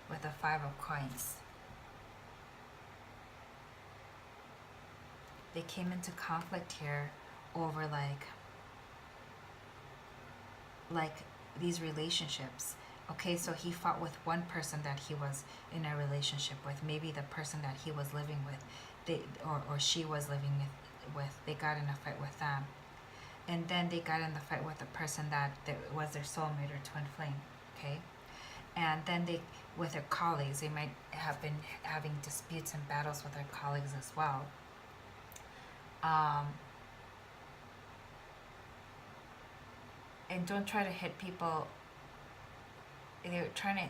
with the Five of Coins. They came into conflict here over like these relationships. Okay, so he fought with one person that he was in a relationship with. Maybe the person that he was living with, or she was living with, they got in a fight with them. And then they got in the fight with the person that was their soulmate or twin flame, okay? And then with their colleagues, they might have been having disputes and battles with their colleagues as well. And don't try to hit people. They're trying to,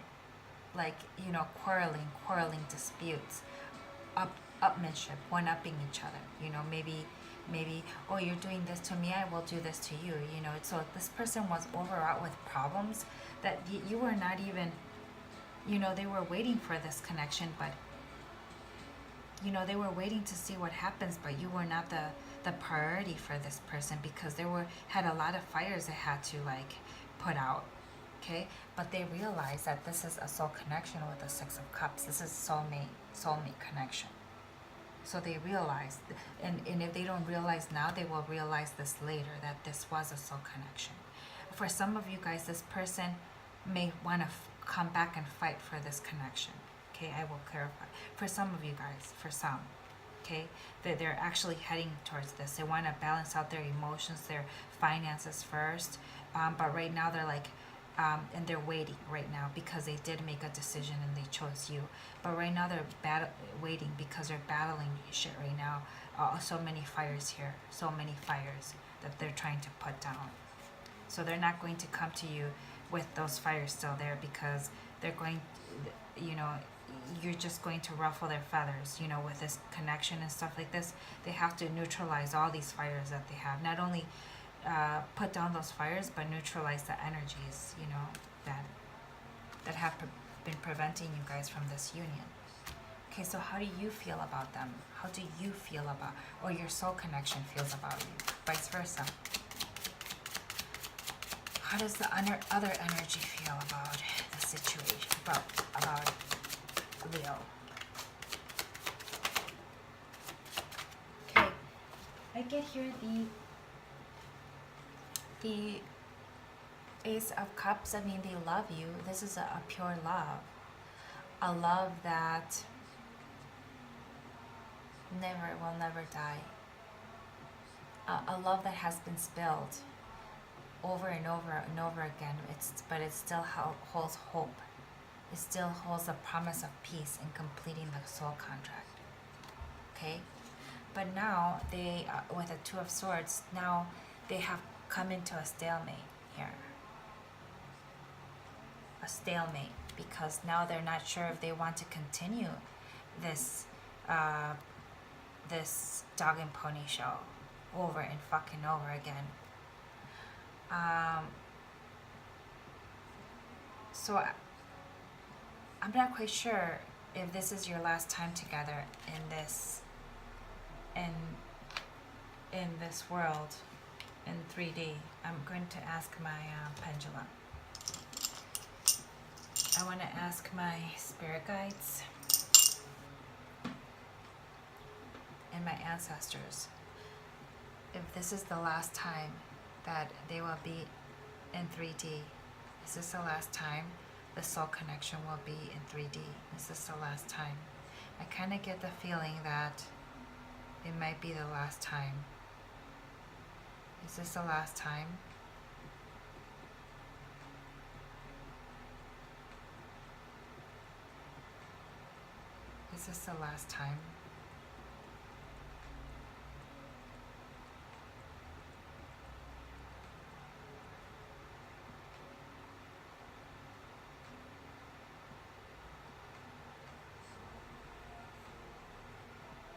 quarreling disputes, upmanship, one-upping each other. Maybe, oh, you're doing this to me, I will do this to you. So this person was overwrought with problems that you were not even, they were waiting for this connection, but, they were waiting to see what happens, but you were not the priority for this person because had a lot of fires they had to put out. Okay, but they realize that this is a soul connection with the Six of Cups. This is soulmate connection. So they realize, and if they don't realize now, they will realize this later, that this was a soul connection. For some of you guys, this person may want to come back and fight for this connection. Okay, I will clarify. For some of you guys, for some, okay, they're actually heading towards this. They want to balance out their emotions, their finances first, but right now they're and they're waiting right now because they did make a decision and they chose you. But right now they're waiting because they're battling shit right now. So many fires here, so many fires that they're trying to put down. So they're not going to come to you with those fires still there because they're going, you're just going to ruffle their feathers, with this connection and stuff like this. They have to neutralize all these fires that they have. Not only put down those fires, but neutralize the energies, that have been preventing you guys from this union. Okay, so how do you feel about them? How do you feel about, or your soul connection feels about you? Vice versa. How does the other energy feel about the situation, about Leo? Okay, I get here the Ace of Cups. I mean, they love you. This is a pure love. A love that will never die. A love that has been spilled over and over and over again. But it still holds hope. It still holds the promise of peace in completing the soul contract. Okay? But now they, with the Two of Swords, now they have come into a stalemate here. A stalemate, because now they're not sure if they want to continue this this dog and pony show over and fucking over again. So I'm not quite sure if this is your last time together in this world in 3D. I'm going to ask my pendulum. I want to ask my spirit guides and my ancestors if this is the last time that they will be in 3D. Is this the last time the soul connection will be in 3D? Is this the last time? I kind of get the feeling that it might be the last time. Is this the last time? Is this the last time?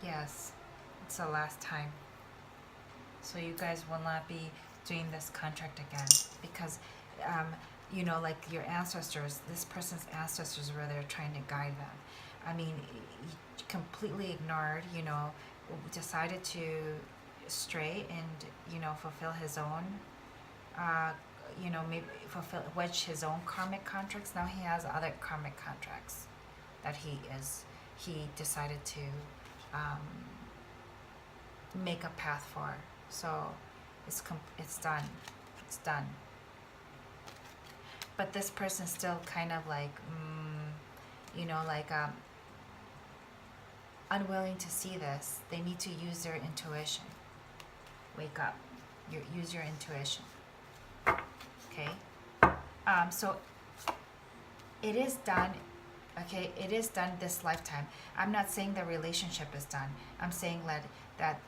Yes, it's the last time. So you guys will not be doing this contract again, because you know, like your ancestors, this person's ancestors were there trying to guide them. I mean, he completely ignored, you know, decided to stray and, you know, fulfill his own, you know, maybe wedge his own karmic contracts. Now he has other karmic contracts that he decided to make a path for. So it's done. It's done. But this person's still kind of like, you know, like unwilling to see this. They need to use their intuition. Wake up. Use your intuition. Okay? So it is done. Okay, it is done this lifetime. I'm not saying the relationship is done. I'm saying that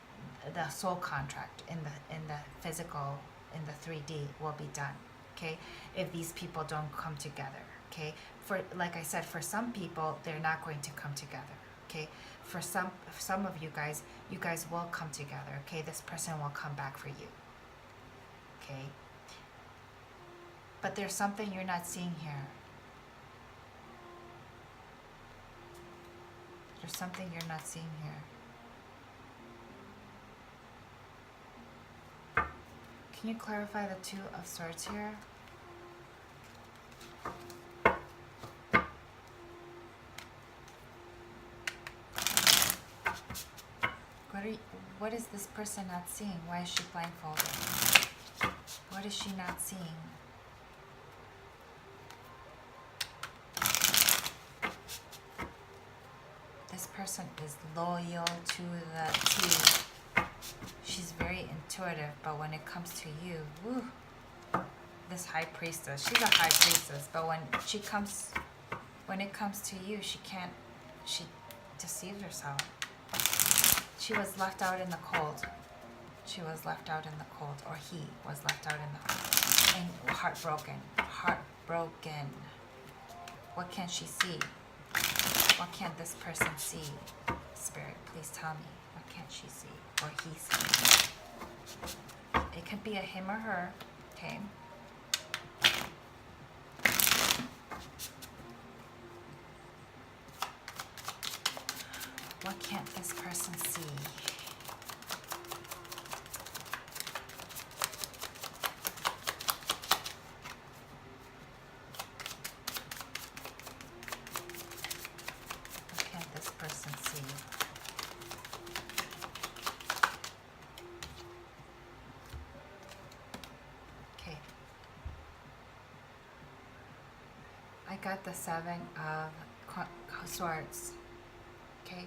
the soul contract in the physical, in the 3D will be done. Okay, if these people don't come together. Okay, for, like I said, for some people they're not going to come together. Okay, for some of you guys will come together. Okay, this person will come back for you. Okay, but there's something you're not seeing here. There's something you're not seeing here. Can you clarify the Two of Swords here? What is this person not seeing? Why is she blindfolded? What is she not seeing? This person is loyal to the T. She's very intuitive, but when it comes to you, woo, this high priestess, she's a high priestess, but when it comes to you, she deceives herself. She was left out in the cold. She was left out in the cold, or he was left out in the cold. And heartbroken. Heartbroken. What can she see? What can't this person see? Spirit, please tell me. What can't she see? Or he see? It could be a him or her, okay? What can't this person see? What can't this person see? Okay. I got the 7 of Swords. Okay.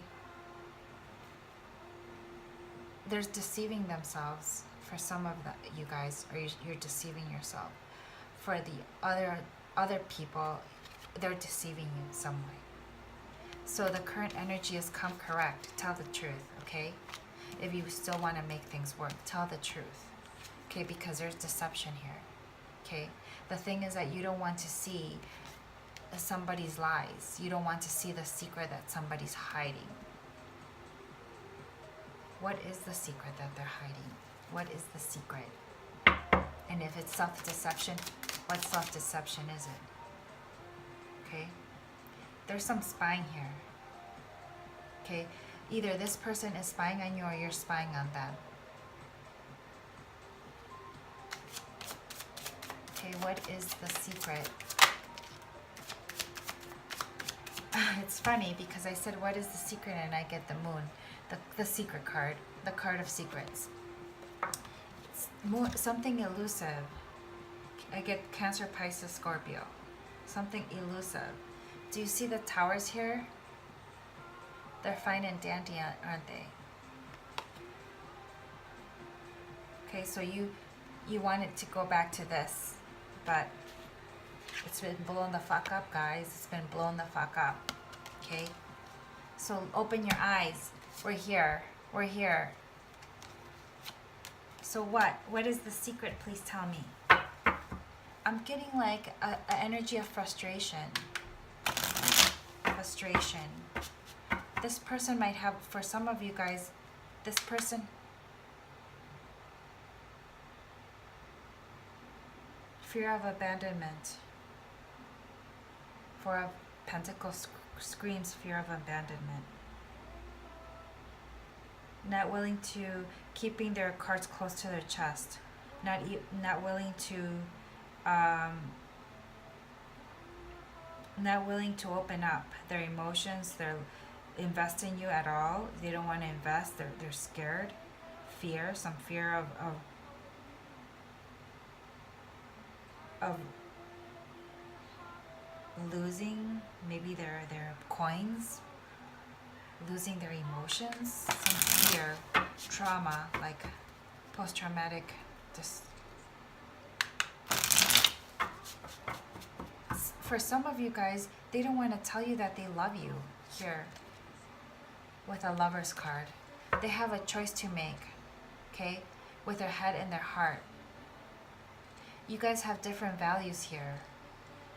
They're deceiving themselves. For some of you guys, or you're deceiving yourself. For the other people, they're deceiving you some way. So the current energy is come correct. Tell the truth, okay? If you still want to make things work, tell the truth, okay? Because there's deception here, okay? The thing is that you don't want to see somebody's lies. You don't want to see the secret that somebody's hiding. What is the secret that they're hiding? What is the secret? And if it's self-deception, what self-deception is it? Okay? There's some spying here. Okay? Either this person is spying on you or you're spying on them. Okay, what is the secret? It's funny because I said, what is the secret? And I get the moon, the secret card, the card of secrets. It's something elusive. I get Cancer, Pisces, Scorpio. Something elusive. Do you see the towers here? They're fine and dandy, aren't they? Okay, so you want it to go back to this, but it's been blown the fuck up, guys. It's been blown the fuck up. Okay? So open your eyes. We're here. We're here. So what? What is the secret? Please tell me. I'm getting like an energy of frustration. Frustration. This person might have, for some of you guys, this person... Fear of abandonment. Four of Pentacles screams fear of abandonment. Not willing to, keeping their cards close to their chest. Not willing to, not willing to open up their emotions. They're invest in you at all. They don't want to invest. They're scared. Fear, some fear of losing maybe their coins, losing their emotions, some fear, trauma, like post-traumatic for some of you guys, they don't want to tell you that they love you here with a Lover's card. They have a choice to make, okay, with their head and their heart. You guys have different values here.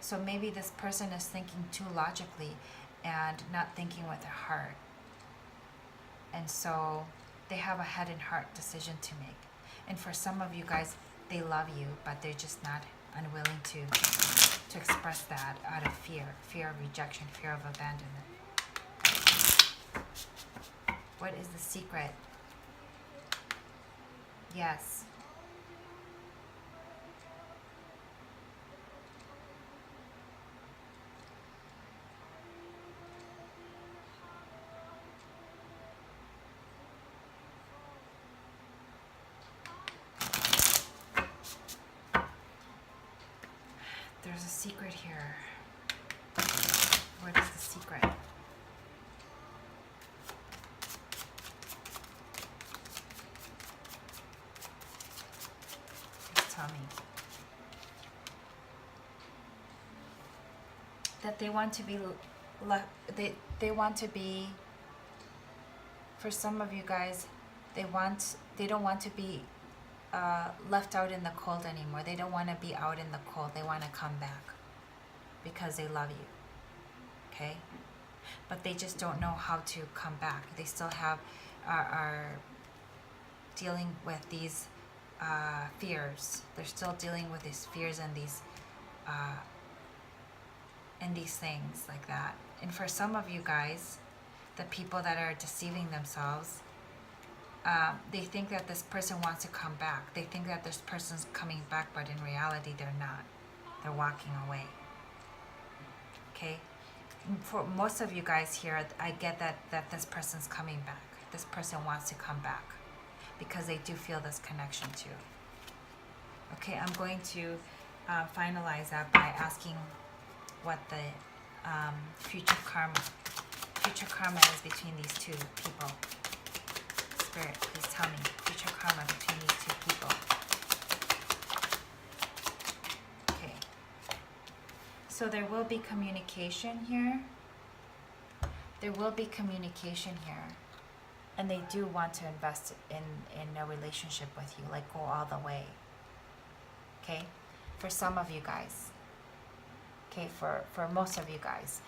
So maybe this person is thinking too logically and not thinking with their heart. And so they have a head and heart decision to make. And for some of you guys, they love you, but they're just not unwilling to express that out of fear of rejection, fear of abandonment. What is the secret? Yes. There's a secret here. What is the secret? Please tell me. That they want to be, they want to be, for some of you guys, they don't want to be left out in the cold anymore. They don't want to be out in the cold. They want to come back because they love you. Okay? But they just don't know how to come back. They still are dealing with these fears. They're still dealing with these fears and these things like that. And for some of you guys, the people that are deceiving themselves, they think that this person wants to come back. They think that this person's coming back, but in reality, they're not. They're walking away. Okay? For most of you guys here, I get that this person's coming back. This person wants to come back because they do feel this connection too. Okay, I'm going to finalize that by asking what the future karma is between these two people. Spirit, please tell me future karma between these two people. Okay. So there will be communication here. There will be communication here. And they do want to invest in a relationship with you, like go all the way. Okay? For some of you guys. Okay, for most of you guys.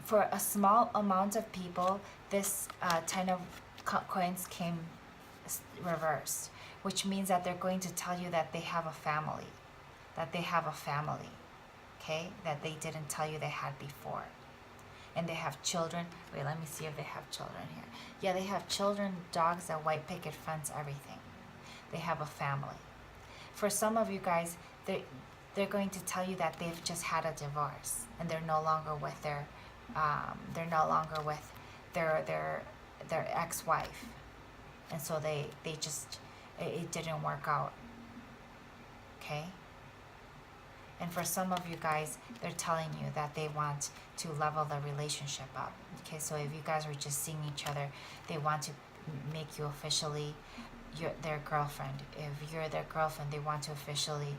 For a small amount of people, this 10 of coins came reversed, which means that they're going to tell you that they have a family. That they have a family. Okay? That they didn't tell you they had before. And they have children. Wait, let me see if they have children here. Yeah, they have children, dogs, a white picket fence, everything. They have a family. For some of you guys, they're going to tell you that they've just had a divorce and they're no longer with their ex-wife, and so they just it didn't work out. Okay. And for some of you guys, they're telling you that they want to level the relationship up. Okay, so if you guys are just seeing each other, they want to make you officially their girlfriend. If you're their girlfriend, they want to officially,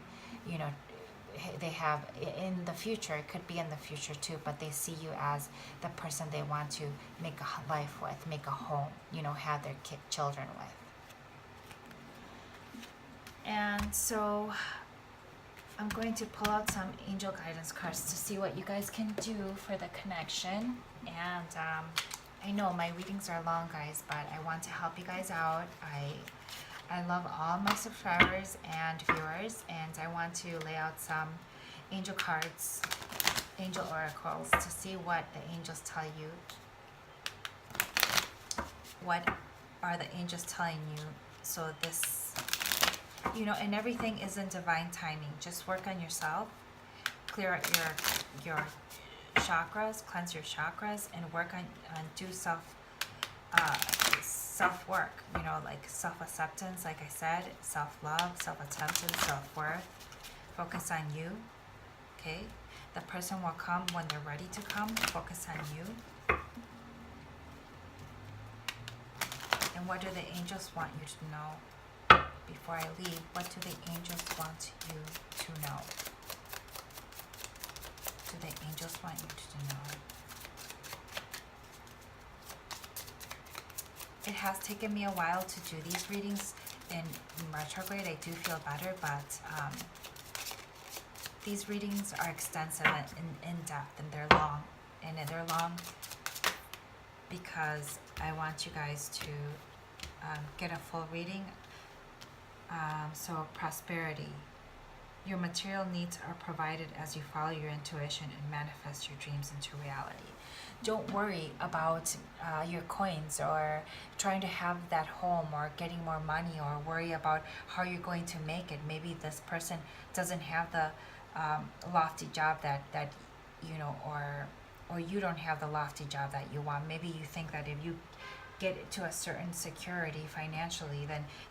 they have in the future, it could be in the future too, but they see you as the person they want to make a life with, make a home, have their children with. And so I'm going to pull out some angel guidance cards to see what you guys can do for the connection. And I know my readings are long, guys, but I want to help you guys out. I love all my subscribers and viewers, and I want to lay out some angel cards, angel oracles, to see what the angels tell you. What are the angels telling you? So this, and everything is in divine timing. Just work on yourself, clear out your chakras, cleanse your chakras, and work on do self-work, like self-acceptance, like I said, self-love, self-acceptance, self-worth. Focus on you, okay? The person will come when they're ready to come. Focus on you. And what do the angels want you to know? Before I leave, what do the angels want you to know? Do the angels want you to know? It has taken me a while to do these readings in retrograde. I do feel better, but these readings are extensive and in depth, and they're long. And they're long because I want you guys to get a full reading. So prosperity. Your material needs are provided as you follow your intuition and manifest your dreams into reality. Don't worry about your coins or trying to have that home or getting more money, or worry about how you're going to make it. Maybe this person doesn't have the lofty job that or you don't have the lofty job that you want. Maybe you think that if you get to a certain security financially,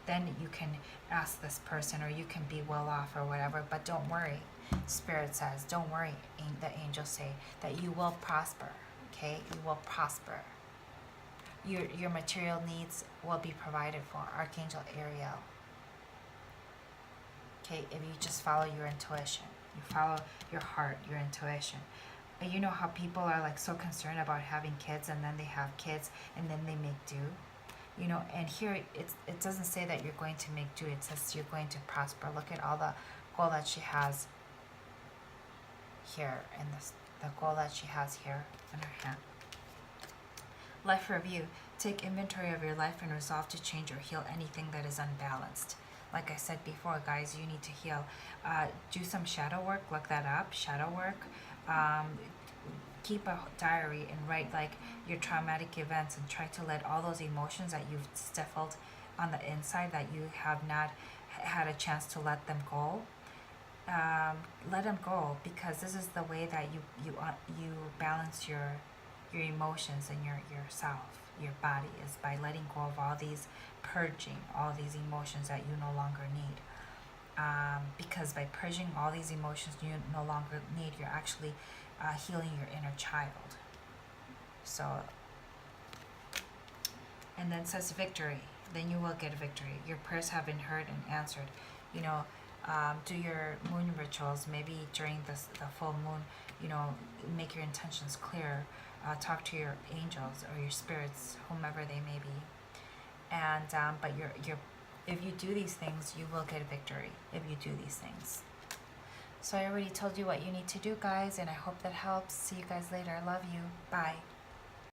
then you can ask this person, or you can be well off or whatever. But don't worry. Spirit says, don't worry. The angels say that you will prosper. Okay, you will prosper. Your material needs will be provided for. Archangel Ariel. Okay, if you just follow your intuition, you follow your heart, your intuition. And you know how people are like so concerned about having kids, and then they have kids and then they make do. And here it doesn't say that you're going to make do. It says you're going to prosper. Look at all the gold that she has here, and the gold that she has here in her hand. Life review. Take inventory of your life and resolve to change or heal anything that is unbalanced. Like I said before, guys, you need to heal. Do some shadow work. Look that up. Shadow work. keep a diary and write like your traumatic events and try to let all those emotions that you've stifled on the inside that you have not had a chance to let them go. Let them go, because this is the way that you balance your emotions and yourself, your body, is by letting go of all these, purging all these emotions that you no longer need. Because by purging all these emotions you no longer need, you're actually healing your inner child. So, and then says victory. Then you will get victory. Your prayers have been heard and answered. You know, do your moon rituals. Maybe during the full moon, you know, make your intentions clear. Talk to your angels or your spirits, whomever they may be. And but your if you do these things, you will get victory. If you do these things. So I already told you what you need to do, guys, and I hope that helps. See you guys later. I love you. Bye.